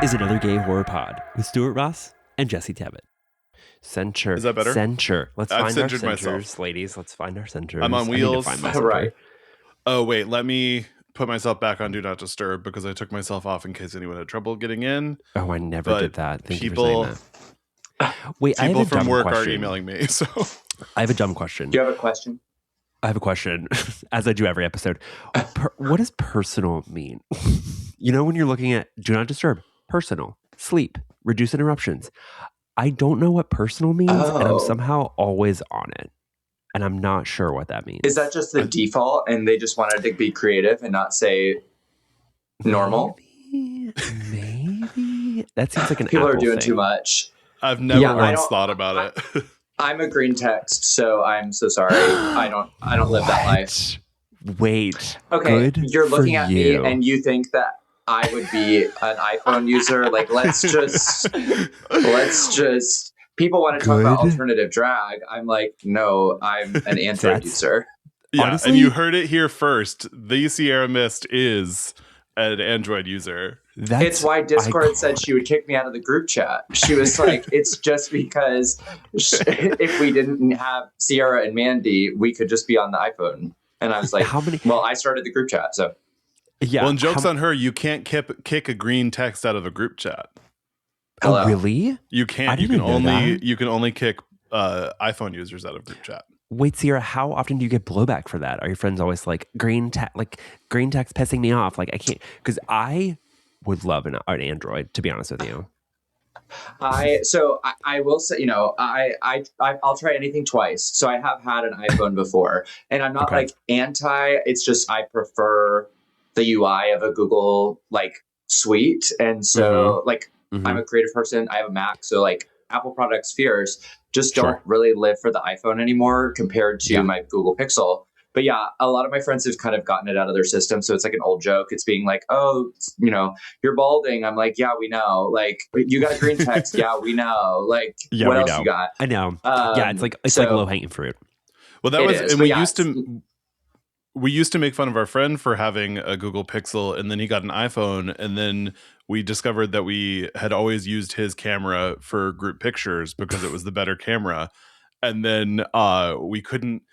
is another gay horror pod with Stuart Ross and Jesse Tevitt. Censure. Is that better? Censure. Let's I've find our censored censors, myself. ladies. Let's find our censors. I'm on wheels. I need to find my censor. Right. Oh, wait. Let me put myself back on Do Not Disturb because I took myself off in case anyone had trouble getting in. Oh, I never But did that. Thank you for people- saying that. Wait, I have People a from dumb work question. are emailing me. So I have a dumb question. Do you have a question? I have a question, as I do every episode. What does personal mean? You know, when you're looking at Do Not Disturb, personal, sleep, reduce interruptions. I don't know what personal means, and I'm somehow always on it. And I'm not sure what that means. Is that just the default and they just wanted to be creative and not say normal? Maybe. That seems like an People are Apple doing thing. too much. I've never Yeah, I once don't- thought about it. I'm a green text, so I'm so sorry. I don't live that life. Wait. Okay, good you're looking for at you. me and you think that I would be an iPhone user. Like, let's just people want to talk about Good. alternative drag. I'm like, no, I'm an Android That's- user. Yeah, Honestly- and you heard it here first. The Ciara Myst is an Android user. That's It's why Discord iconic. said she would kick me out of the group chat. She was like, it's just because if we didn't have Ciara and Mandy, we could just be on the iPhone. And I was like, How many? well, I started the group chat, so. Yeah. Well, and joke's on her. You can't kick a green text out of a group chat. Hello. Oh, really? You I can't. You didn't can know only that. kick iPhone users out of group chat. Wait, Ciara, how often do you get blowback for that? Are your friends always like green text pissing me off? Like I can't, because I would love an Android, to be honest with you. I will say, I'll try anything twice. So I have had an iPhone before, and I'm not Okay. like anti. It's just I prefer the UI of a Google like suite, and so I'm a creative person. I have a Mac, so like Apple products, fears just don't Sure. really live for the iPhone anymore compared to Yeah. my Google Pixel. But yeah, a lot of my friends have kind of gotten it out of their system. So it's like an old joke. It's being like, oh, you're balding. I'm like, yeah, we know. Like, you got green text. Yeah, we know. Like, Yeah, what we else know. you got? I know. Yeah, it's like low hanging fruit. Well, that It was, is, and but we yeah, used to make fun of our friend for having a Google Pixel, and then he got an iPhone, and then we discovered that we had always used his camera for group pictures because it was the better camera, and then we couldn't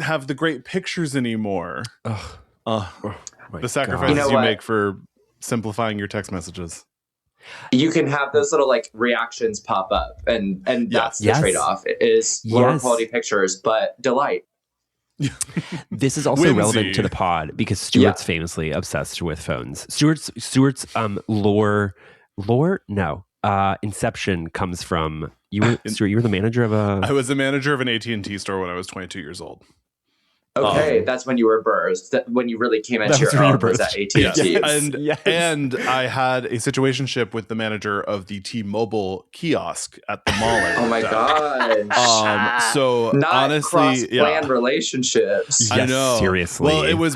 have the great pictures anymore. My The sacrifices You know you what? make for simplifying your text messages. You can have those little like reactions pop up, and that's the Yes. trade-off. It is lower Yes. quality pictures, but delight. This is also Whimsy. relevant to the pod because Stuart's famously obsessed with phones. Stuart's Inception comes from Stuart. You were the manager of I a. was the manager of an AT&T store when I was 22 years old. Okay, that's when you were birthed. When you really came into That was your when you own were was at birthed. AT&T. Yes. And I had a situationship with the manager of the T-Mobile kiosk at the mall. I Oh my worked at. gosh. So Not honestly, cross-plan yeah. relationships. I Yes, know. seriously. Well, it was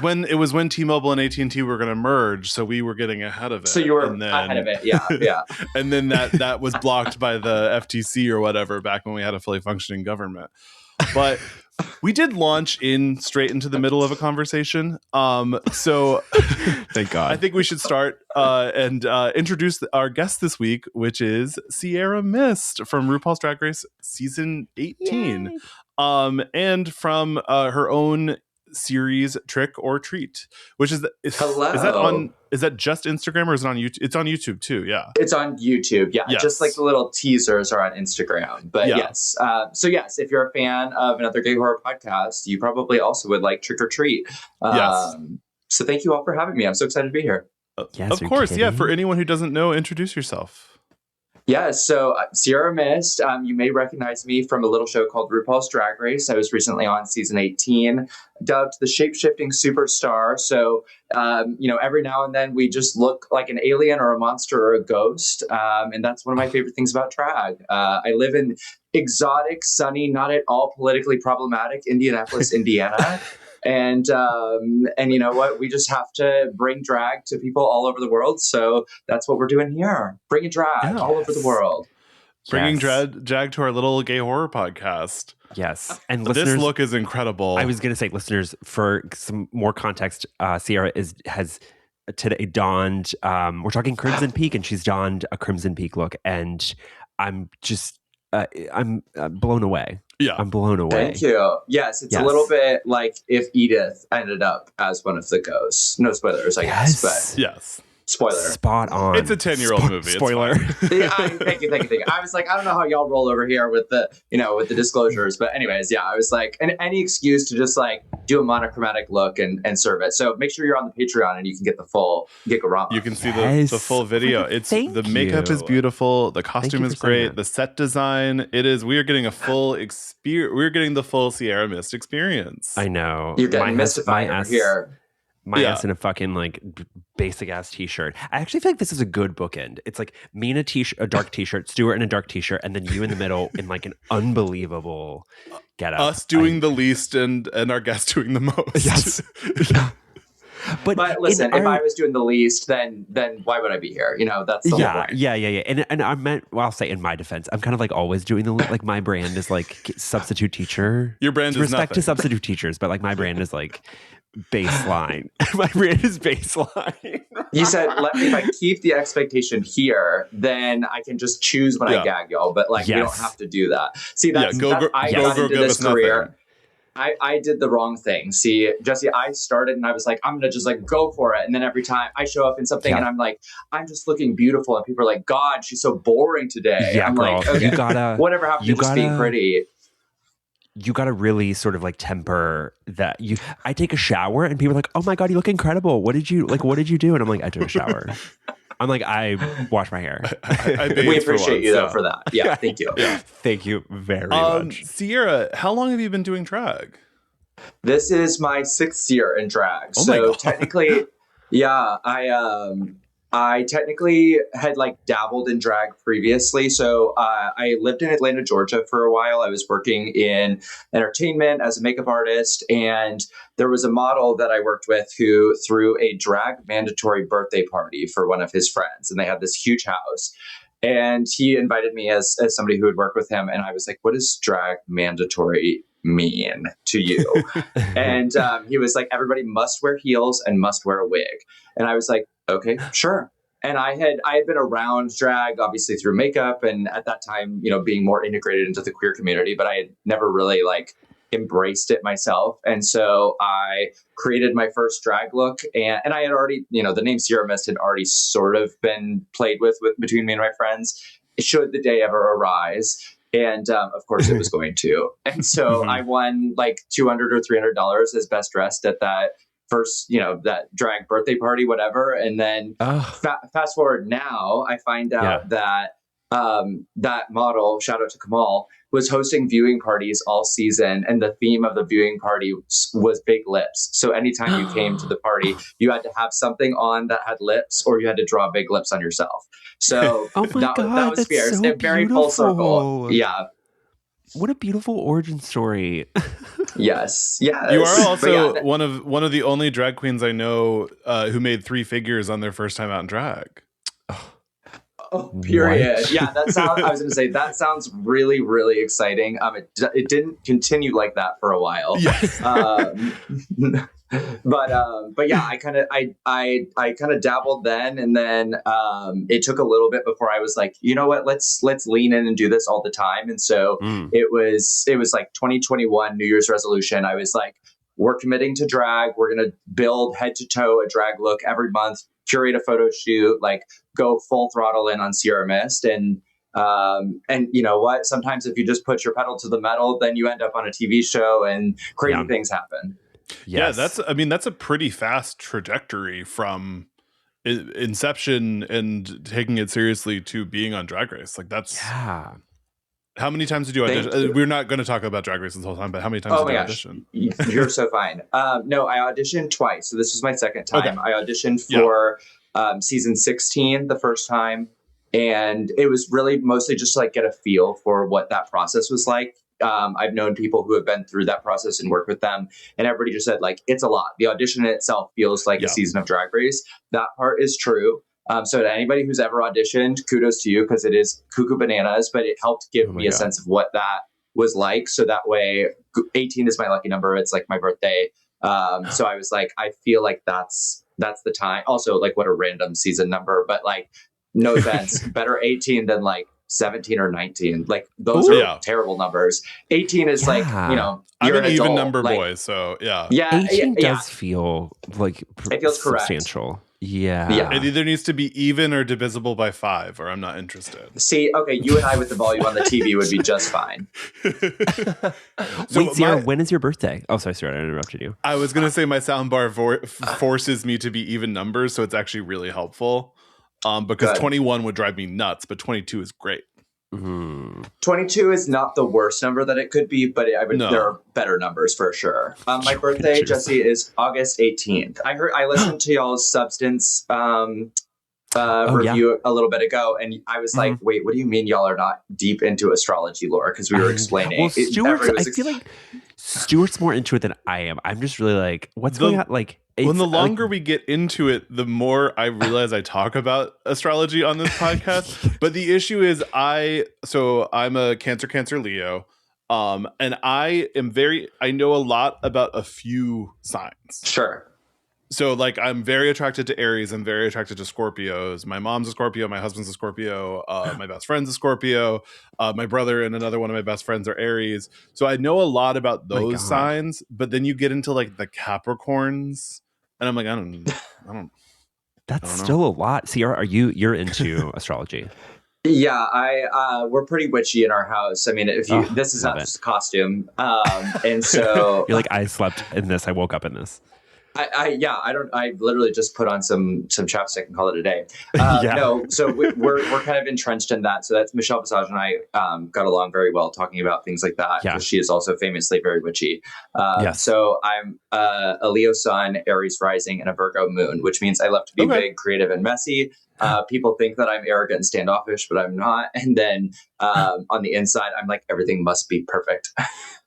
when T-Mobile and AT&T were going to merge, so we were getting ahead of it. So you were And then- ahead of it. Yeah. And then that was blocked by the FTC or whatever back when we had a fully functioning government. But we did launch straight into the middle of a conversation. So Thank God. I think we should start and introduce our guest this week, which is Ciara Myst from RuPaul's Drag Race season 18. And from her own series Trick or Treat, which is Hello. is that just Instagram or is it on YouTube? It's on YouTube too. Yeah. It's on YouTube. Yeah. Yes. Just like the little teasers are on Instagram. But Yeah. yes. So yes, if you're a fan of another gay horror podcast, you probably also would like Trick or Treat. Yes. So thank you all for having me. I'm so excited to be here. Yes, Of are you course. Yeah. kidding? For anyone who doesn't know, introduce yourself. Yeah, so Ciara Myst, you may recognize me from a little show called RuPaul's Drag Race. I was recently on season 18, dubbed the shape-shifting superstar. So, every now and then we just look like an alien or a monster or a ghost. And that's one of my favorite things about drag. I live in exotic, sunny, not at all politically problematic Indianapolis, Indiana. And you know what? We just have to bring drag to people all over the world. So that's what we're doing here. Bringing drag all over the world. Bringing Yes. drag to our little gay horror podcast. Yes. And listeners, This look is incredible. I was going to say, listeners, for some more context, Ciara has today donned, we're talking Crimson Peak, and she's donned a Crimson Peak look, and I'm just, I'm blown away. Yeah. I'm blown away. Thank you. Yes, it's a little bit like if Edith ended up as one of the ghosts. No spoilers, I guess, but yes. Spoiler. Spot on. It's a 10-year-old movie. Spoiler. Thank you. I was like, I don't know how y'all roll over here with the, with the disclosures. But anyways, yeah, I was like, and any excuse to just like do a monochromatic look and serve it. So make sure you're on the Patreon and you can get the full Gigarama. You can see the full video. The makeup is beautiful. The costume is great. The set design, we are getting a full experience. We're getting the full Ciara Myst experience. I know. You're getting mystified over here. My ass in a fucking like basic ass t-shirt. I actually feel like this is a good bookend. It's like me in a dark t-shirt, Stuart in a dark t-shirt, and then you in the middle in like an unbelievable getup. Us doing the least and our guest doing the most. Yes. But listen, if I was doing the least, then why would I be here? That's the whole point. Yeah. And I meant, well, I'll say in my defense, I'm kind of like always doing the like my brand is like substitute teacher. Your brand is respect nothing. to substitute teachers, but like my brand is like baseline. My brand is baseline. You said, if I keep the expectation here, then I can just choose when I gag y'all. But like, we don't have to do that. See, I got into this career. I did the wrong thing. See, Jesse, I started and I was like, I'm going to just like go for it. And then every time I show up in something and I'm like, I'm just looking beautiful. And people are like, God, she's so boring today. Yeah, I'm girl, like, okay, whatever happened to just being pretty. You got to really sort of like temper that. I take a shower and people are like, oh my God, you look incredible. What did you do? And I'm like, I took a shower. I'm like, I wash my hair. We appreciate you though for that. Yeah, thank you. Yeah. Thank you very much. Ciara, how long have you been doing drag? This is my 6th year in drag. Oh my God. Technically, I technically had like dabbled in drag previously. So I lived in Atlanta, Georgia for a while. I was working in entertainment as a makeup artist. And there was a model that I worked with who threw a drag mandatory birthday party for one of his friends. And they had this huge house. And he invited me as somebody who would work with him. And I was like, what does drag mandatory mean to you? And he was like, everybody must wear heels and must wear a wig. And I was like, okay, sure. And I had been around drag, obviously through makeup, and at that time, being more integrated into the queer community, but I had never really like embraced it myself. And so I created my first drag look, and I had already, the name Ciara Myst had already sort of been played with between me and my friends. Should the day ever arise. And of course it was going to. And so I won like $200 or $300 as best dressed at that first, that drag birthday party, whatever. And then fast forward now, I find out that that model, shout out to Kamal, was hosting viewing parties all season. And the theme of the viewing party was big lips. So anytime you came to the party, you had to have something on that had lips, or you had to draw big lips on yourself. So that was fierce. So very full circle. Yeah. What a beautiful origin story. Yes. You are also one of the only drag queens I know who made 3 figures on their first time out in drag. Oh, period. What? Yeah, I was going to say that sounds really, really exciting. It didn't continue like that for a while. Yes. But yeah, I kind of dabbled then, and then it took a little bit before I was like, you know what, let's lean in and do this all the time. And so it was like 2021 New Year's resolution. I was like, we're committing to drag. We're going to build head to toe a drag look every month, curate a photo shoot, like go full throttle in on Ciara Myst. And you know what? Sometimes if you just put your pedal to the metal, then you end up on a TV show and crazy things happen. Yes. Yeah, that's a pretty fast trajectory from inception and taking it seriously to being on Drag Race. Like that's How many times did you audition? We're not going to talk about Drag Race this whole time, but how many times did you audition? You're so fine. No, I auditioned twice. So this was my second time. Okay. I auditioned for season 16 the first time. And it was really mostly just to like get a feel for what that process was like. I've known people who have been through that process and worked with them. And everybody just said, like, it's a lot. The audition itself feels like a season of Drag Race. That part is true. So to anybody who's ever auditioned, kudos to you, because it is cuckoo bananas, but it helped give me a sense of what that was like. So that way, 18 is my lucky number. It's like my birthday. So I was like, I feel like that's that's the time. Also, like, what a random season number, but like, no offense, better 18 than like 17 or 19. Like, those are terrible numbers. 18 is like, you know, I'm you're an even adult. number like, boy, so yeah. 18 does feel like it feels correct. Substantial. Yeah. It either needs to be even or divisible by 5, or I'm not interested. See, okay, you and I with the volume on the TV would be just fine. Wait, Ciara, when is your birthday? Oh, sorry, I interrupted you. I was going to say my soundbar forces me to be even numbers, so it's actually really helpful. Because 21 would drive me nuts, but 22 is great. 22 is not the worst number that it could be, but there are better numbers for sure. My birthday, Jesse, is August 18th. I listened to y'all's Substance review a little bit ago, and I was like, wait, what do you mean y'all are not deep into astrology lore? Because we were explaining. Well, I feel like Stuart's more into it than I am. I'm just really like, what's going on? Like, when the longer we get into it, the more I realize I talk about astrology on this podcast. But the issue is I'm a Cancer Leo. And I know a lot about a few signs. Sure. So like, I'm very attracted to Aries. I'm very attracted to Scorpios. My mom's a Scorpio. My husband's a Scorpio. My best friend's a Scorpio. My brother and another one of my best friends are Aries. So I know a lot about those signs, but then you get into like the Capricorns and I'm like, I don't. That's still a lot. Ciara, you're into astrology? Yeah, we're pretty witchy in our house. I mean, this is not just a costume. And so you're like, I slept in this. I woke up in this. I literally just put on some chapstick and call it a day. No, so we're kind of entrenched in that. So that's Michelle Visage and I got along very well talking about things like that because she is also famously very witchy. So I'm a Leo sun, Aries rising, and a Virgo moon, which means I love to be big, creative, and messy. People think that I'm arrogant and standoffish, but I'm not. And then on the inside, I'm like, everything must be perfect.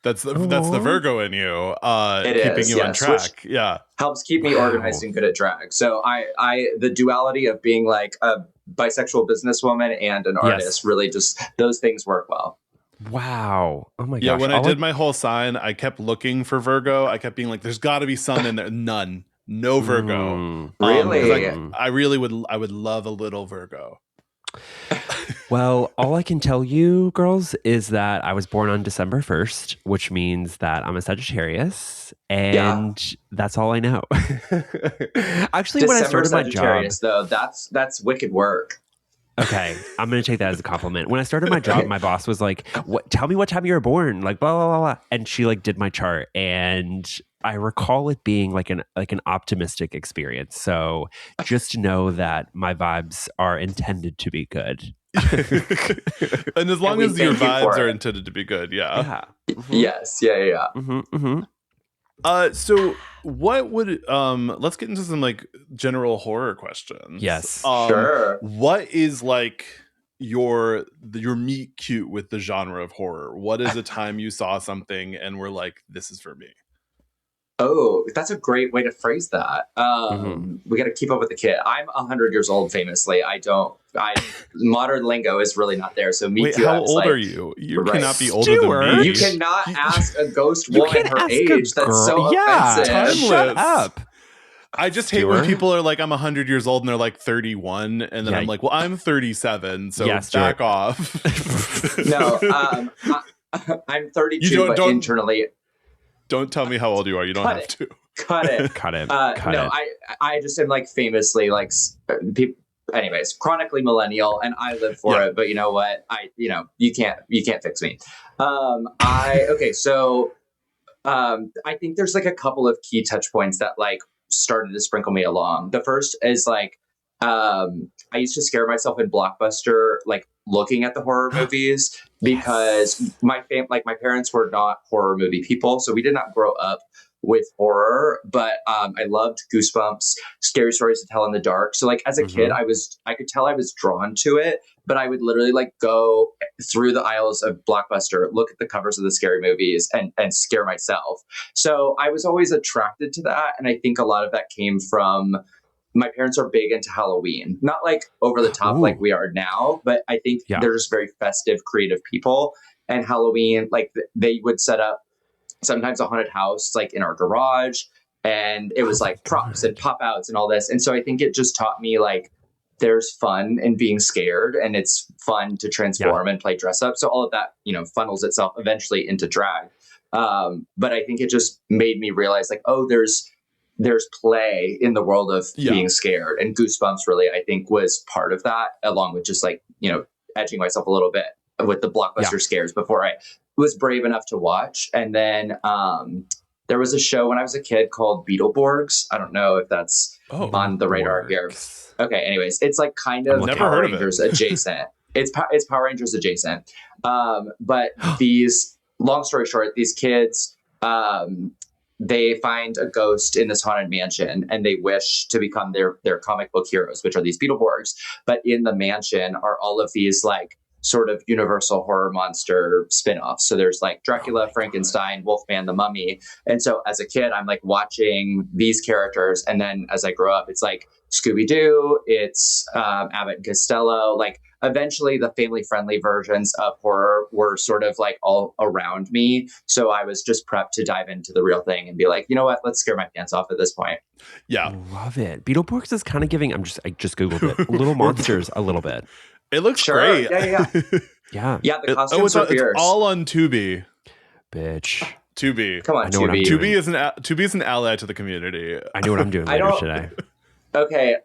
That's the Virgo in you, keeping you on track. Yeah, helps keep me organized and good at drag. So I the duality of being like a bisexual businesswoman and an artist really just those things work well. Wow! Oh my gosh! Yeah, when I did my whole sign, I kept looking for Virgo. I kept being like, "There's got to be some in there." None. No Virgo. Really? I really would. I would love a little Virgo. Well, all I can tell you, girls, is that I was born on December 1st, which means that I'm a Sagittarius, and that's all I know. Actually, when I started my job, though, that's wicked work. Okay, I'm going to take that as a compliment. When I started my job, my boss was like, tell me what time you were born, like blah, blah, blah, blah. And she like did my chart, and I recall it being like an optimistic experience. So just know that my vibes are intended to be good. And as long as your vibes are intended to be good, Yes, so what would let's get into some like general horror questions. Yes, sure. What is like your meet cute with the genre of horror? What is a time you saw something and were like, this is for me? Oh, that's a great way to phrase that. We got to keep up with the kid. I'm 100 years old, famously. Modern lingo is really not there. So Wait, how old are you? You cannot be older than me. You cannot ask a ghost woman her age. That's so offensive. Timeless. Shut up. I just hate when people are like, I'm 100 years old and they're like 31. And then I'm like, well, I'm 37. So back off. No, I'm 32, but internally... Don't tell me how old you are. You don't have to. Cut it. No, I just am like famously like people. Anyways, chronically millennial, and I live for it. But you know what? You can't fix me. So I think there's like a couple of key touch points that like started to sprinkle me along. The first is like I used to scare myself in Blockbuster, like looking at the horror movies because my parents were not horror movie people, so we did not grow up with horror. But I loved Goosebumps, Scary Stories to Tell in the Dark. So like as a kid, I could tell I was drawn to it, but I would literally like go through the aisles of Blockbuster, look at the covers of the scary movies, and scare myself. So I was always attracted to that, and I think a lot of that came from. My parents are big into Halloween, not like over the top like we are now, but I think they're just very festive, creative people. And Halloween, like they would set up sometimes a haunted house like in our garage. and it was like props and pop outs and all this. And so I think it just taught me like there's fun in being scared, and it's fun to transform and play dress up. So all of that, funnels itself eventually into drag. But I think it just made me realize like, oh, there's play in the world of being scared, and Goosebumps really, I think, was part of that, along with just like, edging myself a little bit with the blockbuster scares before I was brave enough to watch. And then there was a show when I was a kid called Beetleborgs. I don't know if that's on the radar here. Okay, anyways, it's like kind of Power Rangers adjacent. It's Power Rangers adjacent. But these, long story short, these kids, they find a ghost in this haunted mansion, and they wish to become their comic book heroes, which are these Beetleborgs. But in the mansion are all of these like sort of universal horror monster spin-offs. So there's like Dracula, Frankenstein, Wolfman, the Mummy. And so as a kid, I'm like watching these characters. And then as I grow up, it's like Scooby-Doo, it's Abbott and Costello. Like eventually the family-friendly versions of horror were sort of like all around me. So I was just prepped to dive into the real thing and be like, you know what, let's scare my pants off at this point. Yeah. Love it. Beetleborgs is kind of giving, I just Googled it. Little Monsters a little bit. It looks great. Yeah. Yeah. Yeah, the costumes are fierce. It's all on Tubi. Bitch. Tubi. Come on, Tubi. Tubi is an ally to the community. I know what I'm doing later today. Okay,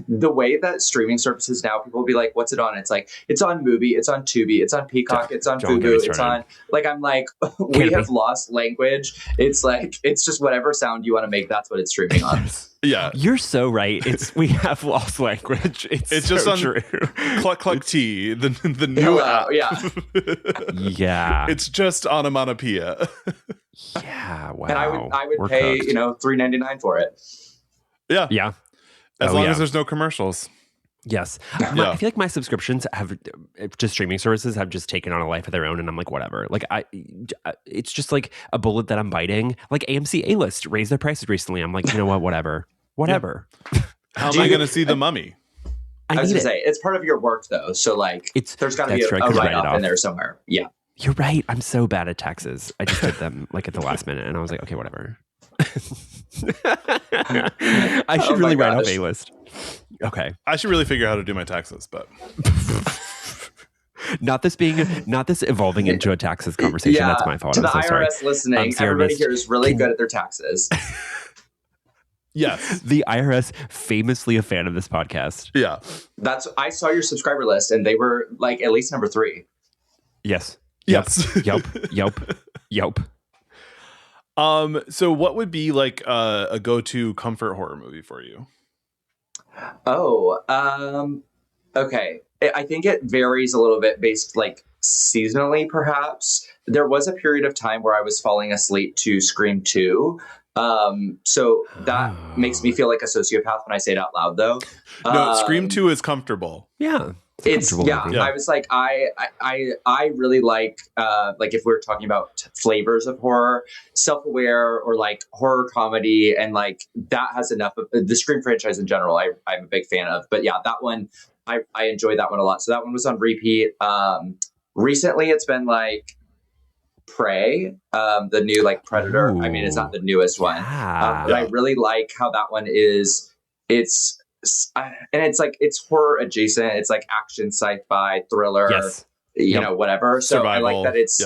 the way that streaming services now, people will be like, what's it on? It's like, it's on Mubi, it's on Tubi, it's on Peacock, it's on Fubu, it's on, like, I'm like, we have lost language. It's like, it's just whatever sound you want to make, that's what it's streaming on. Yeah. You're so right. We have lost language. It's so just on true. Cluck Cluck Tea, the new app. Yeah. Yeah. It's just onomatopoeia. Yeah, wow. And I would pay, $3.99 for it. Yeah. Yeah. As long as there's no commercials. Yes. I feel like my subscriptions to streaming services have just taken on a life of their own, and I'm like, whatever. Like it's just like a bullet that I'm biting. Like AMC A-List raised their prices recently. I'm like, you know what, whatever. Whatever. Yeah. How am I going to see The Mummy? I was going to say, it's part of your work though. So like there's got to be a write-off in there somewhere. Yeah. You're right. I'm so bad at taxes. I just did them like at the last minute, and I was like, okay, whatever. I should really write off A-List. Okay. I should really figure out how to do my taxes, but not this evolving into a taxes conversation. Yeah, that's my fault. To the I'm so IRS sorry. listening, everybody here is really good at their taxes. Yes. The IRS, famously a fan of this podcast. Yeah. I saw your subscriber list, and they were like at least number 3. Yes. Yes. Yep. So what would be like a go-to comfort horror movie for you? Okay. I think it varies a little bit based like seasonally, perhaps. There was a period of time where I was falling asleep to Scream 2. So that makes me feel like a sociopath when I say it out loud, though. No, Scream 2 is comfortable. Yeah. I was like, I really like if we're talking about flavors of horror, self-aware or like horror comedy, and like that has enough of the Scream franchise in general. I'm a big fan of, but yeah, that one I enjoyed that one a lot. So that one was on repeat. Recently, it's been like Prey, the new like Predator. Ooh. I mean, it's not the newest one, but I really like how that one is. And it's horror adjacent. It's like action, sci-fi, thriller, whatever. So Survival. I like that it's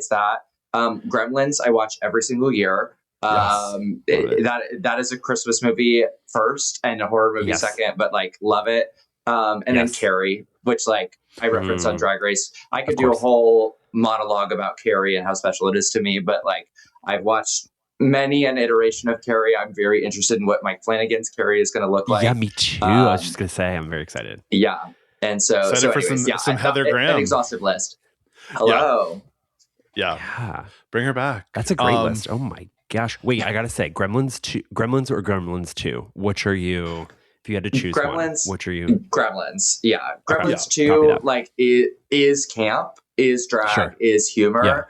that. Gremlins, I watch every single year. That is a Christmas movie first and a horror movie second, but like love it. And then Carrie, which like I reference on Drag Race. I could do a whole monologue about Carrie and how special it is to me, but like I've watched many an iteration of Carrie. I'm very interested in what Mike Flanagan's Carrie is going to look like. Yeah, me too. I was just going to say, I'm very excited. Yeah. And so anyways, some Heather Graham. An exhaustive list. Hello. Yeah. Bring her back. That's a great list. Oh my gosh. Wait, I got to say, Gremlins or Gremlins 2? Which are you, if you had to choose one, which are you? Gremlins. Yeah. Gremlins 2, like, it is camp, is drag, is humor.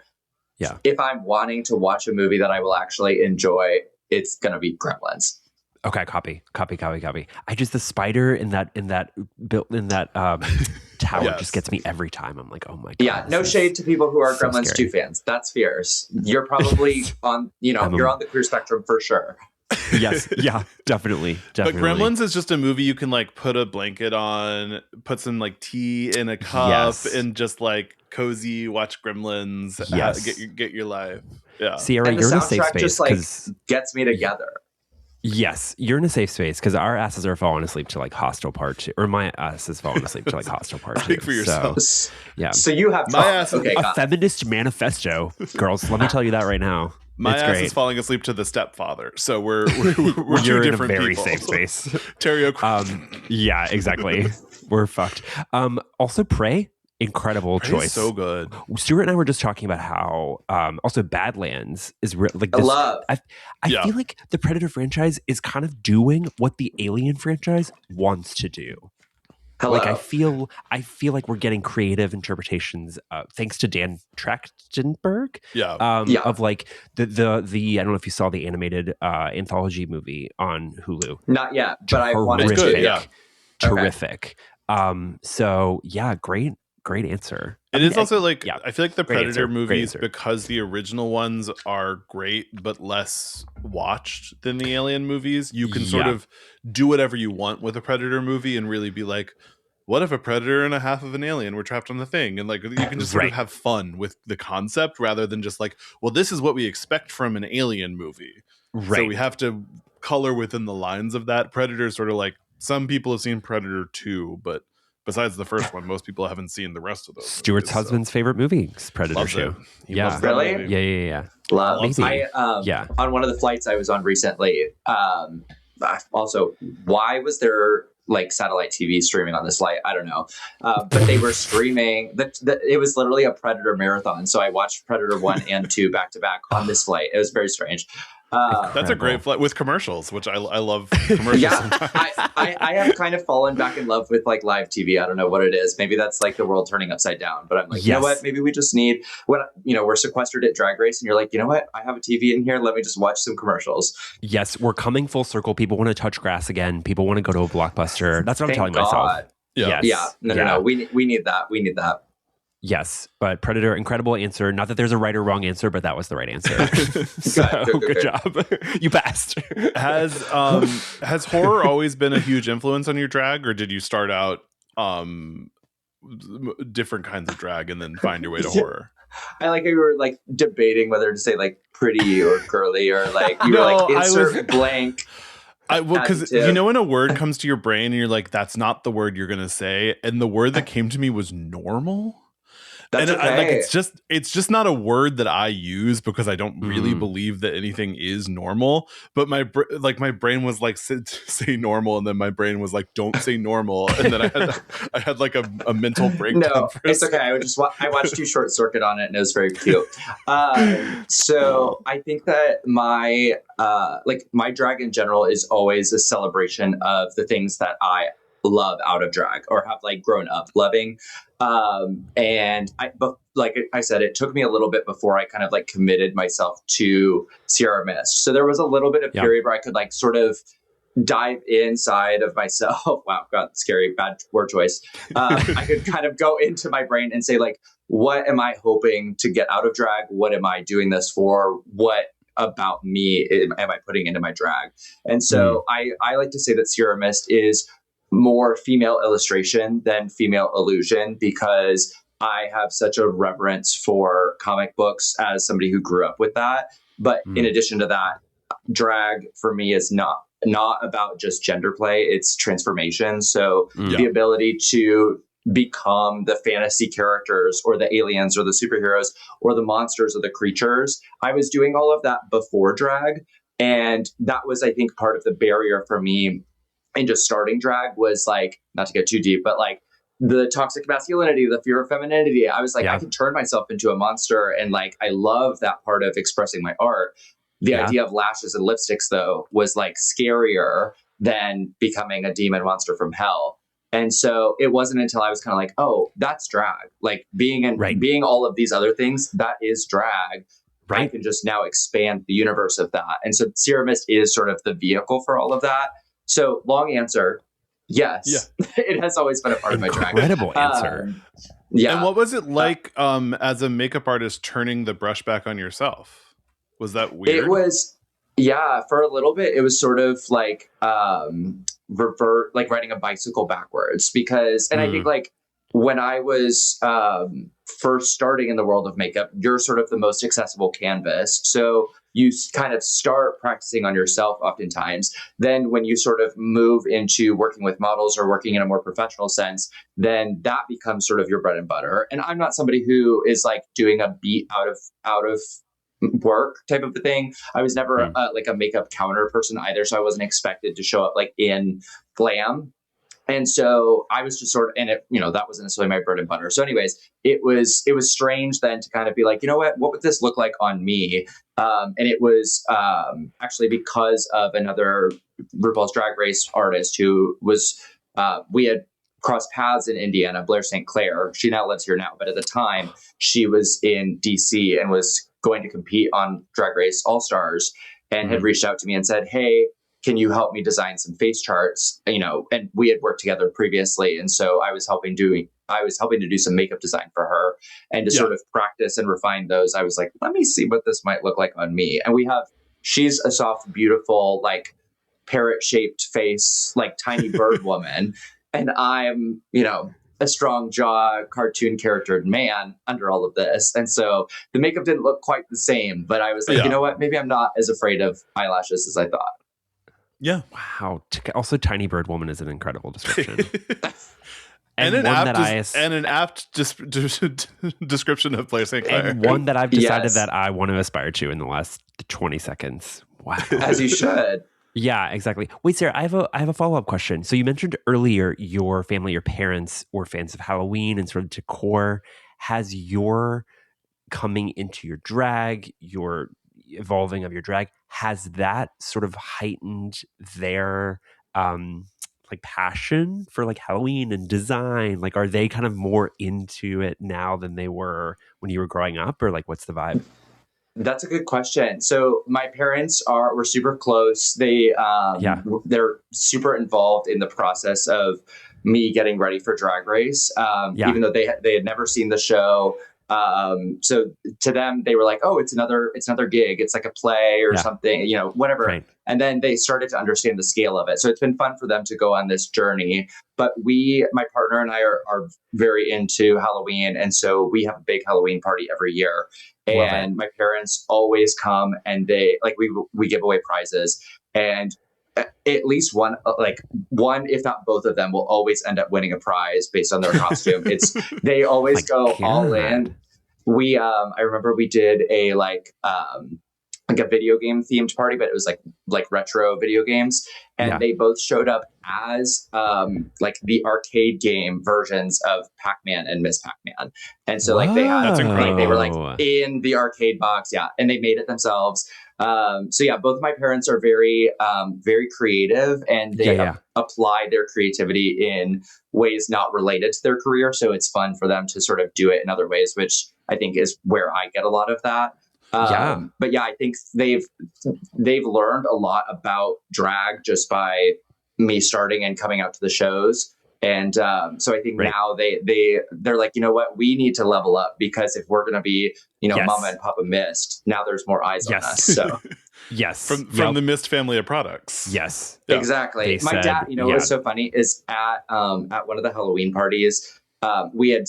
Yeah. If I'm wanting to watch a movie that I will actually enjoy, it's going to be Gremlins. Okay, copy. I just the spider in that tower Yes. just gets me every time. I'm like, oh my god. Yeah, no shade to people who are so Gremlins scary. 2 fans. That's fierce. You're probably on, you're on the queer spectrum for sure. Yes, yeah, definitely. But Gremlins is just a movie you can like put a blanket on, put some like tea in a cup, Yes. and just like cozy watch Gremlins. Yes. Get your life. Yeah. Ciara, And the you're in a safe soundtrack space just like because gets me together. yes, you're in a safe space because our asses are falling asleep to like Hostel Part 2, or my ass is falling asleep to like Hostel Part 2. Speak for yourself. So, yeah, So you have My trauma. ass is Okay, a got it. feminist manifesto, girls. Let me tell you that right now. My it's ass great. is falling asleep to The Stepfather. So we're two You're in a different very people. safe space. Terry Yeah, exactly. We're fucked. Also, Prey, incredible Prey's choice. so good. Stuart and I were just talking about how also Badlands is like I this. love. I Yeah. feel like the Predator franchise is kind of doing what the Alien franchise wants to do. Hello. Like I feel like we're getting creative interpretations thanks to Dan Trachtenberg. Yeah. Yeah. Of like the I don't know if you saw the animated anthology movie on Hulu. Not yet, but I wanted It's to. good, yeah. Terrific. So yeah, great answer. It is also like, yeah, I feel like the great Predator answer, great movies, answer. because the original ones are great but less watched than the Alien movies, you can sort Yeah. of do whatever you want with a Predator movie and really be like, what if a Predator and a half of an alien were trapped on the thing? And like, you can just sort of Right. have fun with the concept rather than just like, well, this is what we expect from an Alien movie. Right. So we have to color within the lines of that. Predator is sort of like, some people have seen Predator 2, but besides the first one, most people haven't seen the rest of those. Stuart's movies, so. husband's favorite movie is Predator Loves 2. it. He Yeah. loves that Really? movie. Yeah. Love. Maybe. I, on one of the flights I was on recently, also, why was there like satellite TV streaming on this flight? I don't know. But they were streaming. It was literally a Predator marathon. So I watched Predator 1 and 2 back to back on this flight. It was very strange. That's a great flight with commercials, which I love commercials. Yeah, sometimes. I have kind of fallen back in love with like live TV. I don't know what it is. Maybe that's like the world turning upside down. But I'm like, you know what? Maybe we just need we're sequestered at Drag Race, and you're like, you know what? I have a TV in here. Let me just watch some commercials. Yes, we're coming full circle. People want to touch grass again. People want to go to a blockbuster. That's what I'm telling myself. Yeah. Yes. Yeah. No. We need that. We need that. Yes, but Predator, incredible answer. Not that there's a right or wrong answer, but that was the right answer. So good job. You passed. Has horror always been a huge influence on your drag, or did you start out different kinds of drag and then find your way to horror? I like how you were like debating whether to say like pretty or girly or like you were like insert blank. Because you know when a word comes to your brain and you're like, that's not the word you're gonna say, and the word that came to me was normal. That's and okay. it's just not a word that I use because I don't really believe that anything is normal. But my brain was like, say normal, and then my brain was like, don't say normal, and then I had like a mental breakdown. No, it's okay. I watched you Short Circuit on it, and it was very cute. So I think that my my drag in general is always a celebration of the things that I love out of drag or have like grown up loving. But like I said, it took me a little bit before I kind of like committed myself to Ciara Myst. So there was a little bit of period where I could like sort of dive inside of myself. Wow, God, scary, bad word choice. I could kind of go into my brain and say like, what am I hoping to get out of drag? What am I doing this for? What about me am I putting into my drag? And so I like to say that Ciara Myst is more female illustration than female illusion because I have such a reverence for comic books as somebody who grew up with that. But in addition to that, drag for me is not about just gender play, it's transformation. So the ability to become the fantasy characters or the aliens or the superheroes or the monsters or the creatures. I was doing all of that before drag. And that was, I think, part of the barrier for me and just starting drag was like, not to get too deep, but like the toxic masculinity, the fear of femininity. I was like, I can turn myself into a monster. And like, I love that part of expressing my art. The idea of lashes and lipsticks, though, was like scarier than becoming a demon monster from hell. And so it wasn't until I was kind of like, oh, that's drag. Like being all of these other things, that is drag. I can just now expand the universe of that. And so Ciara Myst is sort of the vehicle for all of that. So long answer, Yes. Yeah. It has always been a part of my drag. Incredible answer. Yeah. And what was it like as a makeup artist turning the brush back on yourself? Was that weird? It was, yeah, for a little bit, it was sort of like revert, like riding a bicycle backwards because, and I think like when I was first starting in the world of makeup, you're sort of the most accessible canvas. So you kind of start practicing on yourself oftentimes. Then when you sort of move into working with models or working in a more professional sense, then that becomes sort of your bread and butter. And I'm not somebody who is like doing a beat out of work type of a thing. I was never like a makeup counter person either. So I wasn't expected to show up like in glam. And so I was just sort of, and it, you know, that wasn't necessarily my bread and butter. So anyways, it was strange then to kind of be like, you know what would this look like on me? And it was actually because of another RuPaul's Drag Race artist who was, we had crossed paths in Indiana, Blair St. Clair. She now lives here now, but at the time she was in DC and was going to compete on Drag Race All Stars and had reached out to me and said, hey, can you help me design some face charts? You know, and we had worked together previously. And so I was helping to do some makeup design for her and to sort of practice and refine those. I was like, let me see what this might look like on me. And she's a soft, beautiful, like parrot shaped face, like tiny bird woman. And I'm, you know, a strong jaw, cartoon charactered man under all of this. And so the makeup didn't look quite the same, but I was like, you know what, maybe I'm not as afraid of eyelashes as I thought. Yeah. Wow. Also, tiny bird woman is an incredible description. and an apt description of Blair St. Clair. And one that I've decided that I want to aspire to in the last 20 seconds. Wow. As you should. Yeah, exactly. Wait, Sarah, I have a follow-up question. So you mentioned earlier your family, your parents were fans of Halloween and sort of decor. Has your coming into your drag, your evolving of your drag, has that sort of heightened their like passion for like Halloween and design? Like, are they kind of more into it now than they were when you were growing up, or like what's the vibe? That's a good question. So my parents were super close. They're super involved in the process of me getting ready for Drag Race, even though they had never seen the show. So to them, they were like, "Oh, it's another gig. It's like a play or something, you know, whatever." Right. And then they started to understand the scale of it. So it's been fun for them to go on this journey. But my partner and I are very into Halloween, and so we have a big Halloween party every year. And my parents always come, and they like we give away prizes, and at least one, if not both of them, will always end up winning a prize based on their costume. They always go all in. I remember we did a a video game themed party, but it was like retro video games, and they both showed up as like the arcade game versions of Pac-Man and Miss Pac-Man, and so like they had they were like in the arcade box, and they made it themselves. So yeah, both of my parents are very very creative, and they apply their creativity in ways not related to their career. So it's fun for them to sort of do it in other ways, which I think is where I get a lot of that. But yeah, I think they've learned a lot about drag just by me starting and coming out to the shows. And so I think now they're like, you know what, we need to level up, because if we're going to be, you know, Mama and Papa Mist, now there's more eyes on us. So from the Mist family of products. Yes, exactly. My dad, you know, what's so funny is at one of the Halloween parties, we had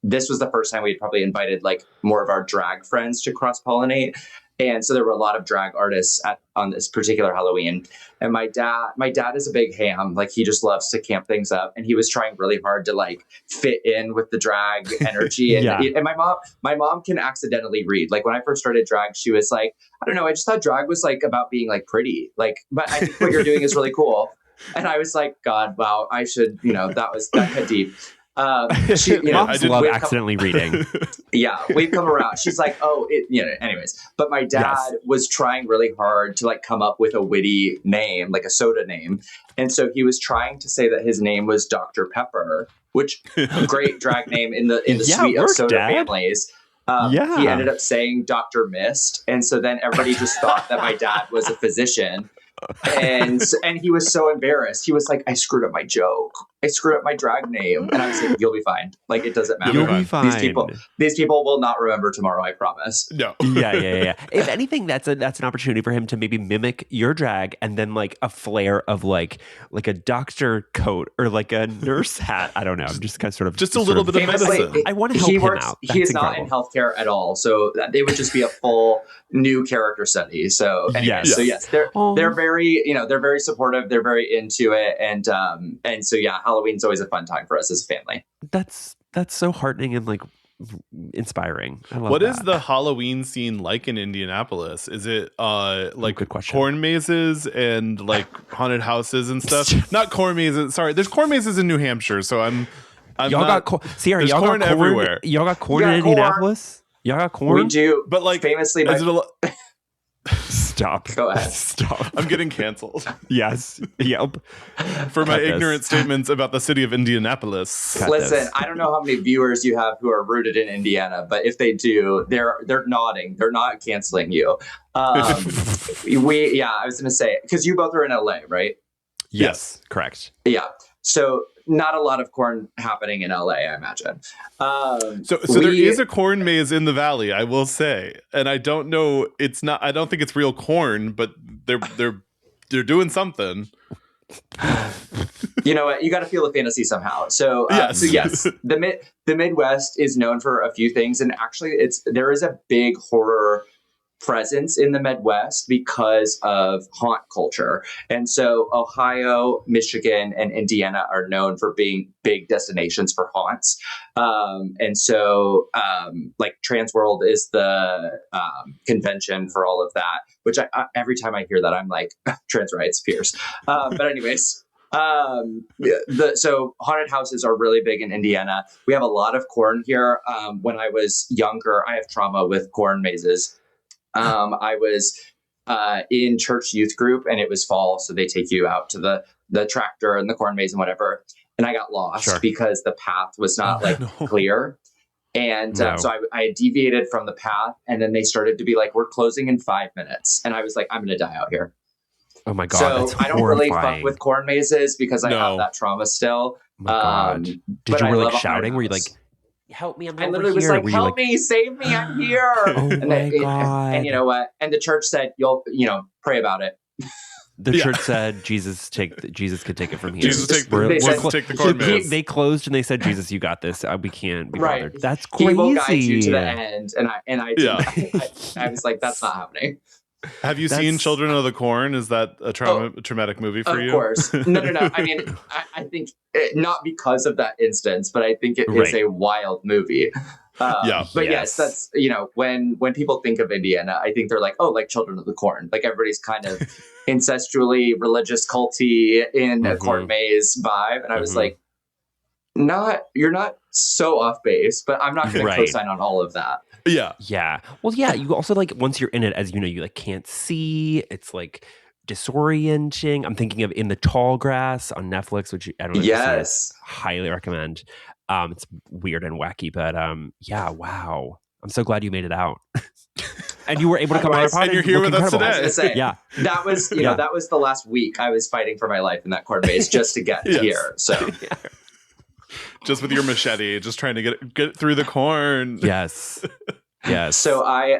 this was the first time we had probably invited like more of our drag friends to cross-pollinate. And so there were a lot of drag artists on this particular Halloween. And my dad is a big ham. Like, he just loves to camp things up. And he was trying really hard to like fit in with the drag energy. And, and my mom can accidentally read. Like, when I first started drag, she was like, I don't know, I just thought drag was like about being like pretty. Like, but I think what you're doing is really cool. And I was like, God, wow, I should, you know, that cut deep. Moms love accidentally reading. We've come around. She's like, anyways. But my dad was trying really hard to like come up with a witty name, like a soda name. And so he was trying to say that his name was Dr. Pepper, which a great drag name in the suite of soda families. He ended up saying Dr. Myst. And so then everybody just thought that my dad was a physician. and he was so embarrassed. He was like, I screwed up my joke. I screwed up my drag name. And I was like, you'll be fine. Like, it doesn't matter. You'll be fine. These people will not remember tomorrow, I promise. No. Yeah. If anything, that's an opportunity for him to maybe mimic your drag, and then like a flare of like a doctor coat or like a nurse hat. I don't know. I'm just kind of sort of just a little bit of medicine. I want to help him out. He is not in healthcare at all, so they would just be a full new character study. So anyways, yes, they're very they're very supportive. They're very into it, and so yeah, Halloween's always a fun time for us as a family. That's so heartening and like inspiring. I love What that. is the Halloween scene like in Indianapolis? Is it like good question. corn mazes and like haunted houses and stuff? Not corn mazes. Sorry, there's corn mazes in New Hampshire, so I'm y'all not, got Ciara, y'all corn got corn everywhere. Y'all got corn in Indianapolis? Y'all got corn? We do, but like famously. Stop. Go ahead. Stop. I'm getting canceled. Yes. Yep. For my ignorant statements about the city of Indianapolis. Listen, I don't know how many viewers you have who are rooted in Indiana, but if they do, they're nodding. They're not canceling you. I was going to say, because you both are in LA, right? Yes. Correct. Yeah. So not a lot of corn happening in LA, I imagine. So there is a corn maze in the valley, I will say, and I don't know. It's not. I don't think it's real corn, but they're doing something. You know what? You got to feel the fantasy somehow. So yes, the Midwest is known for a few things, and actually, there is a big horror presence in the Midwest because of haunt culture. And so Ohio, Michigan, and Indiana are known for being big destinations for haunts. And so like Transworld is the convention for all of that, which I every time I hear that, I'm like, trans rights, fierce. But anyways, so haunted houses are really big in Indiana. We have a lot of corn here. When I was younger, I have trauma with corn mazes. I was in church youth group, and it was fall, so they take you out to the tractor and the corn maze and whatever. And I got lost because the path was not clear. And so I deviated from the path, and then they started to be like, we're closing in 5 minutes. And I was like, I'm going to die out here. Oh my God. So that's I don't really fuck with corn mazes because I have that trauma still. Oh my God. Did you were like shouting? Were you like, help me, I'm over here? I literally was like, help me, save me, I'm here. Oh my God. And you know what? And the church said, you'll pray about it. The church said, Jesus could take it from here. Jesus take the corn maze. They closed and they said, Jesus, you got this. We can't be bothered. That's crazy. He will guide you to the end. And I was like, that's not happening. Have you seen Children of the Corn? Is that a traumatic movie for you? Of course. No. I mean, I think not because of that instance, but I think it is a wild movie. But yes, that's, when people think of Indiana, I think they're like, oh, like Children of the Corn. Like everybody's kind of incestually religious culty in a corn maze vibe. And I was like, you're not so off base, but I'm not going to co-sign on all of that. Yeah. Well, yeah. You also like once you're in it, as you know, you like can't see. It's like disorienting. I'm thinking of In the Tall Grass on Netflix, which I don't know. Yes, highly recommend. It's weird and wacky, but yeah. Wow. I'm so glad you made it out, and you were able to come on our podcast. And you're here with us today. Yeah, that was that was the last week I was fighting for my life in that corn maze just to get here. So. Just with your machete, just trying to get through the corn. Yes. So I,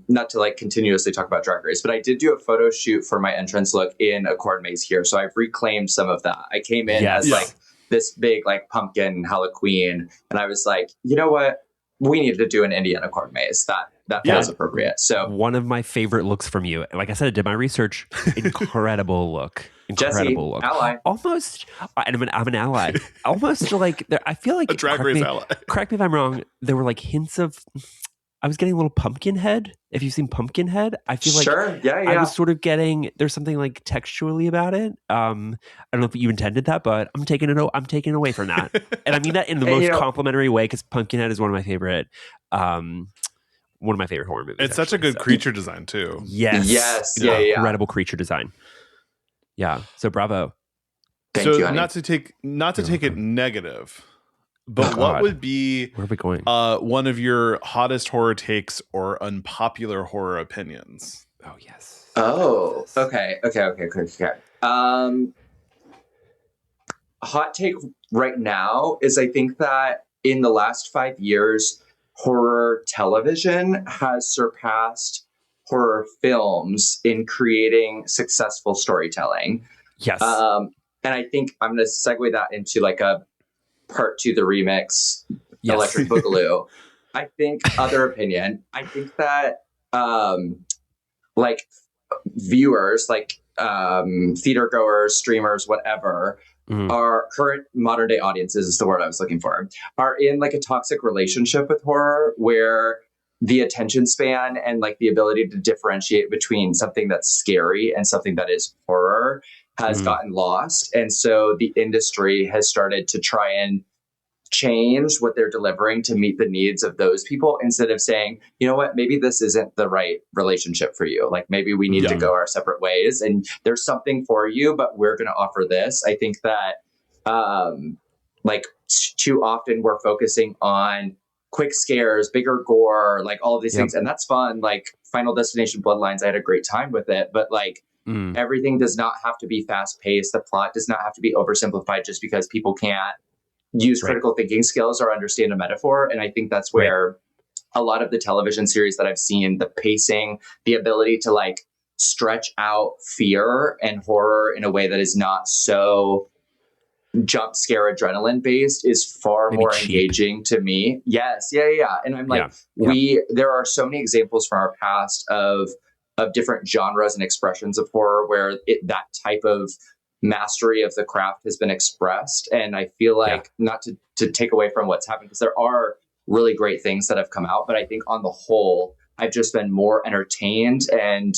not to like continuously talk about Drag Race, but I did do a photo shoot for my entrance look in a corn maze here. So I've reclaimed some of that. I came in as like this big like pumpkin Halloween, and I was like, you know what? We needed to do an Indiana corn maze. That feels appropriate. So one of my favorite looks from you. Like I said, I did my research. Incredible look. Incredible look. Ally. Almost, and I'm an ally. Almost like I feel like a Drag Race ally. Correct me if I'm wrong. There were like hints of. I was getting a little Pumpkinhead. If you've seen Pumpkinhead, I feel like I was sort of getting. There's something like textually about it. I don't know if you intended that, but I'm taking it away from that, and I mean that in the most complimentary way because Pumpkinhead is one of my favorite. One of my favorite horror movies. It's such a good creature design too. Yes. Incredible creature design. Yeah. So bravo. Thank you, honey. not to take it negative, but what would be where are we going? One of your hottest horror takes or unpopular horror opinions? Oh yes. Oh, okay. Hot take right now is I think that in the last 5 years, horror television has surpassed horror films in creating successful storytelling. Yes. And I think I'm going to segue that into like a part two, the remix, Electric Boogaloo. I think other opinion. I think that like viewers, like theater goers, streamers, whatever, our current modern day audiences is the word I was looking for, are in like a toxic relationship with horror where the attention span and like the ability to differentiate between something that's scary and something that is horror has gotten lost. And so the industry has started to try and change what they're delivering to meet the needs of those people instead of saying, you know what, maybe this isn't the right relationship for you. Like maybe we need to go our separate ways and there's something for you, but we're going to offer this. I think that like too often we're focusing on quick scares, bigger gore, like all of these things. And that's fun. Like Final Destination Bloodlines, I had a great time with it, but like everything does not have to be fast paced. The plot does not have to be oversimplified just because people can't use critical thinking skills or understand a metaphor. And I think that's where a lot of the television series that I've seen, the pacing, the ability to like stretch out fear and horror in a way that is not so jump scare adrenaline based is far more engaging to me. Yes. Yeah. And I'm like, there are so many examples from our past of different genres and expressions of horror where that type of mastery of the craft has been expressed. And I feel like not to take away from what's happened, because there are really great things that have come out, but I think on the whole, I've just been more entertained and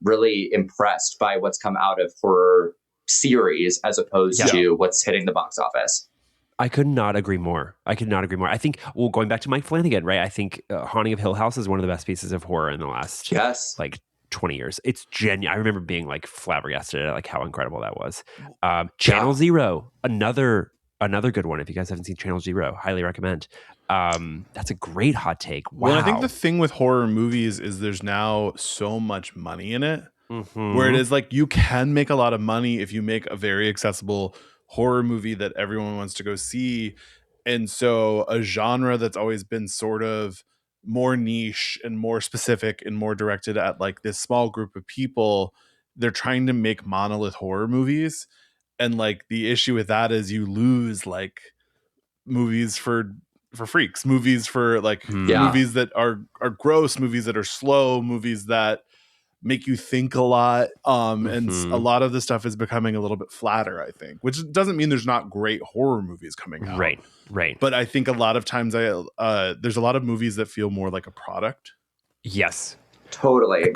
really impressed by what's come out of horror series as opposed to what's hitting the box office. I could not agree more. I think, well, going back to Mike Flanagan, right? I think Haunting of Hill House is one of the best pieces of horror in the last like 20 years. It's genuine. I remember being like flabbergasted at like how incredible that was. Channel Zero, another good one. If you guys haven't seen Channel Zero, highly recommend. That's a great hot take. Wow. Well, I think the thing with horror movies is there's now so much money in it, where it is like you can make a lot of money if you make a very accessible horror movie that everyone wants to go see. And so a genre that's always been sort of more niche and more specific and more directed at like this small group of people, they're trying to make monolith horror movies. And like the issue with that is you lose like movies for freaks, movies for like movies that are gross, movies that are slow, movies that make you think a lot. And a lot of the stuff is becoming a little bit flatter, I think, which doesn't mean there's not great horror movies coming out. Right. But I think a lot of times there's a lot of movies that feel more like a product. Yes. Totally.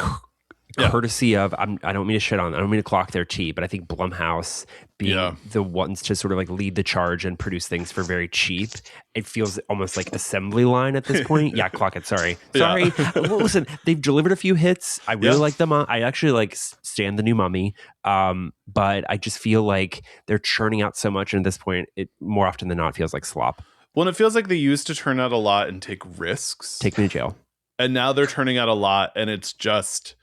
Courtesy of, I don't mean to shit on, I don't mean to clock their tea, but I think Blumhouse being the ones to sort of like lead the charge and produce things for very cheap, it feels almost like assembly line at this point. Clock it. Sorry. Well, listen, they've delivered a few hits. I really like them. I actually like Stan the New Mummy, but I just feel like they're churning out so much, and at this point, it more often than not feels like slop. Well, and it feels like they used to turn out a lot and take risks. Take me to jail. And now they're turning out a lot, and it's just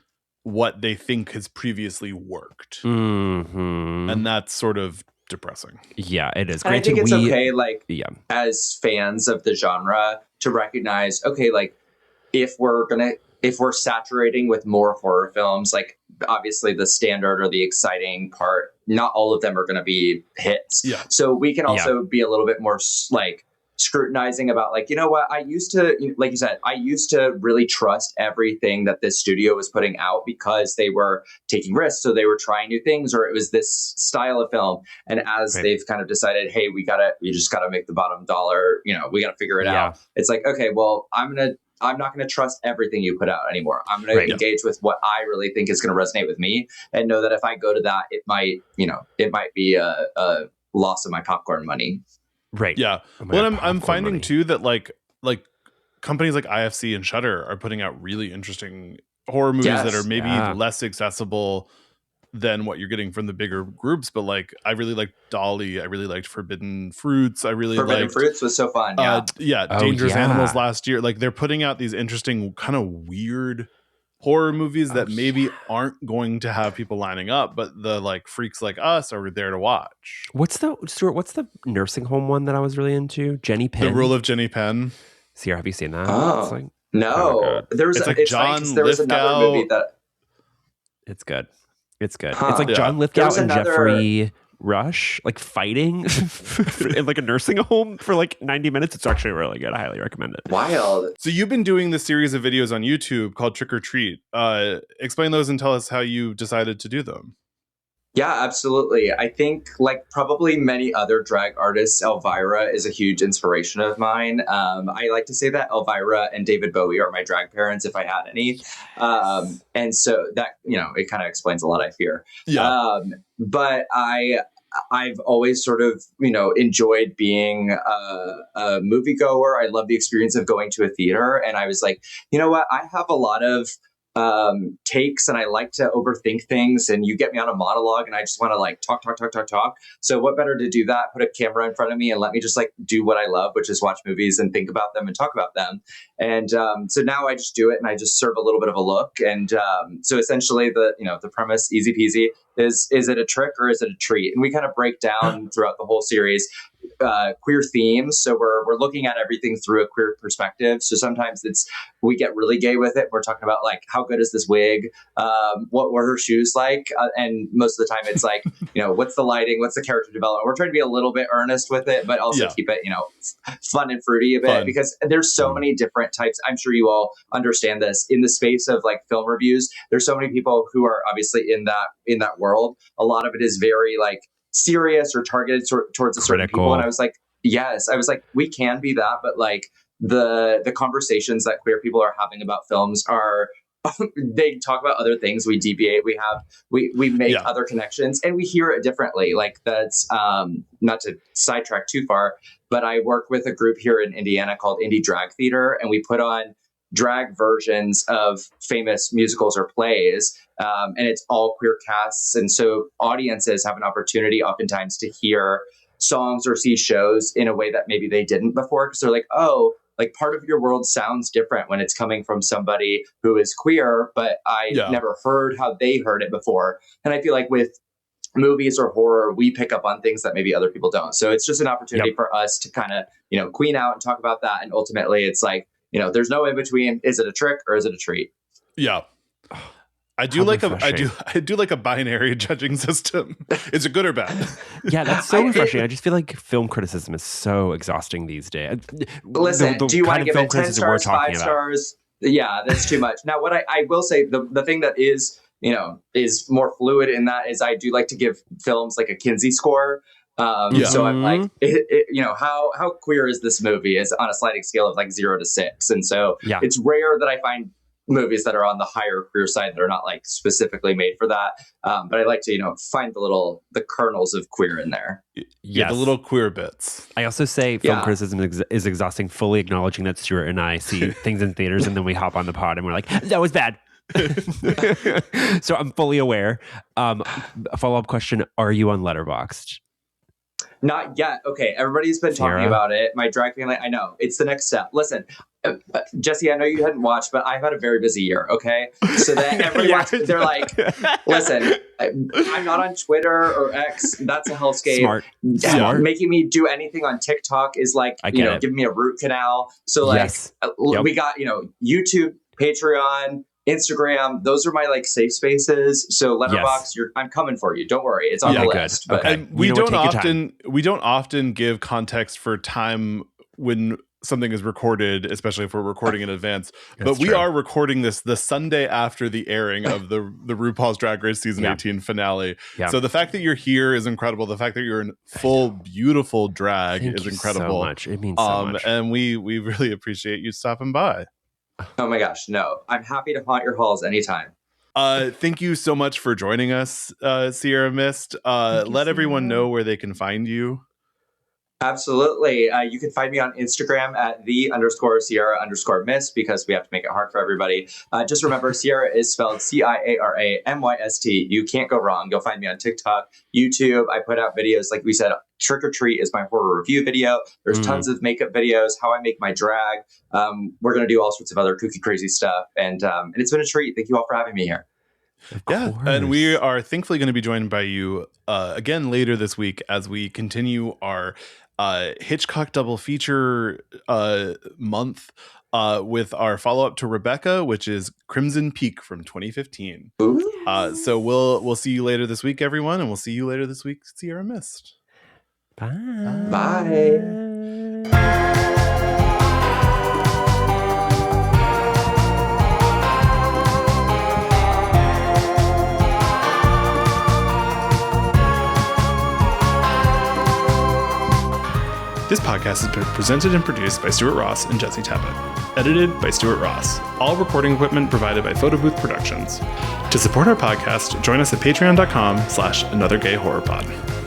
what they think has previously worked. And that's sort of depressing. Yeah, it is. And I think it's okay, like, as fans of the genre, to recognize, okay, like, if we're saturating with more horror films, like, obviously the standard or the exciting part, not all of them are going to be hits. So we can also be a little bit more, like, scrutinizing about, like, you know what, I used to, like you said, I used to really trust everything that this studio was putting out because they were taking risks, so they were trying new things, or it was this style of film. And as they've kind of decided, hey, we just gotta make the bottom dollar, we gotta figure it out. It's like, okay, well, I'm not going to trust everything you put out anymore. I'm going to engage with what I really think is going to resonate with me, and know that if I go to that, it might be a loss of my popcorn money. Right. Yeah. Well, I'm finding too that like companies like IFC and Shudder are putting out really interesting horror movies that are maybe less accessible than what you're getting from the bigger groups. But like, I really liked Dolly. I really liked Forbidden Fruits. Forbidden Fruits was so fun. Dangerous Animals last year. Like, they're putting out these interesting kind of weird horror movies that maybe aren't going to have people lining up, but the like freaks like us are there to watch. What's the nursing home one that I was really into? Jenny Penn. The Rule of Jenny Penn. Ciara, have you seen that? Oh, it's like, no. There was there was another movie that... It's good. It's good. Huh. It's like John Lithgow and another... Jeffrey Rush like fighting in like a nursing home for like 90 minutes. It's actually really good. I highly recommend it. Wild. So you've been doing this series of videos on YouTube called Trick or Treat. Explain those and tell us how you decided to do them. Yeah, absolutely. I think, like probably many other drag artists, Elvira is a huge inspiration of mine. I like to say that Elvira and David Bowie are my drag parents, if I had any. And so that, it kind of explains a lot, I fear. Yeah. But I've always sort of, enjoyed being a moviegoer. I love the experience of going to a theater. And I was like, you know what? I have a lot of takes, and I like to overthink things, and you get me on a monologue and I just want to like talk. So what better to do that, put a camera in front of me and let me just like do what I love, which is watch movies and think about them and talk about them. And so now I just do it, and I just serve a little bit of a look. And so essentially the premise, easy peasy, is it a trick or is it a treat? And we kind of break down throughout the whole series queer themes. So we're looking at everything through a queer perspective. So sometimes we get really gay with it. We're talking about like, how good is this wig? What were her shoes like? And most of the time it's like, what's the lighting? What's the character development? We're trying to be a little bit earnest with it, but also keep it, fun and fruity a bit, because there's so many different types. I'm sure you all understand this in the space of like film reviews. There's so many people who are obviously in that world. A lot of it is very like serious or targeted towards a certain people. And I was like, we can be that, but like the conversations that queer people are having about films are they talk about other things. We deviate. We make other connections, and we hear it differently. Like that's not to sidetrack too far, but I work with a group here in Indiana called Indie Drag Theater, and we put on drag versions of famous musicals or plays. And it's all queer casts. And so audiences have an opportunity oftentimes to hear songs or see shows in a way that maybe they didn't before. Because they're like, oh, like part of your world sounds different when it's coming from somebody who is queer, but I never heard how they heard it before. And I feel like with movies or horror, we pick up on things that maybe other people don't. So it's just an opportunity for us to kind of, queen out and talk about that. And ultimately it's like, there's no in between. Is it a trick or is it a treat? Yeah. I do like a binary judging system. Is it good or bad? Yeah, that's so refreshing. I just feel like film criticism is so exhausting these days. Listen, do you want to give it 10 stars, 5 stars? Yeah, that's too much. Now, what I will say, the thing that is, is more fluid in that is I do like to give films like a Kinsey score. So I'm like, how queer is this movie? Is on a sliding scale of like 0 to 6. And so it's rare that I find movies that are on the higher queer side that are not like specifically made for that. But I like to, find the kernels of queer in there. Yeah, the little queer bits. I also say film criticism is exhausting, fully acknowledging that Stuart and I see things in theaters and then we hop on the pod and we're like, that was bad. So I'm fully aware. A follow-up question, are you on Letterboxd? Not yet. Okay, everybody's been talking about it. My drag family, I know. It's the next step. Listen, Jesse, I know you hadn't watched, but I've had a very busy year, okay? So that everybody, they're like, listen, I'm not on Twitter or X. That's a hellscape. Smart. Making me do anything on TikTok is like, giving me a root canal. So like, we got, YouTube, Patreon, Instagram, those are my like safe spaces. So Letterboxd, I'm coming for you. Don't worry, it's on the list. But we don't often give context for time when something is recorded, especially if we're recording in advance. But we are recording this the Sunday after the airing of the RuPaul's Drag Race season 18 finale. So the fact that you're here is incredible. The fact that you're in full beautiful drag is incredible. So much. It means so much. And we really appreciate you stopping by. Oh my gosh, no. I'm happy to haunt your halls anytime. Thank you so much for joining us, Ciara Myst. Let everyone know where they can find you. Absolutely. You can find me on Instagram at _Ciara_Myst because we have to make it hard for everybody. Just remember, Ciara is spelled CIARAMYST. You can't go wrong. You'll find me on TikTok, YouTube. I put out videos, like we said, Trick or Treat is my horror review video. There's tons of makeup videos, how I make my drag. We're going to do all sorts of other kooky, crazy stuff. And it's been a treat. Thank you all for having me here. Yeah, and we are thankfully going to be joined by you again later this week as we continue our Hitchcock double feature month with our follow-up to Rebecca, which is Crimson Peak from 2015. So we'll see you later this week, everyone, and we'll see you later this week, Ciara Myst. Bye. Bye. This podcast has been presented and produced by Stuart Ross and Jesse Tappett. Edited by Stuart Ross. All recording equipment provided by Photo Booth Productions. To support our podcast, join us at patreon.com/anothergayhorrorpod.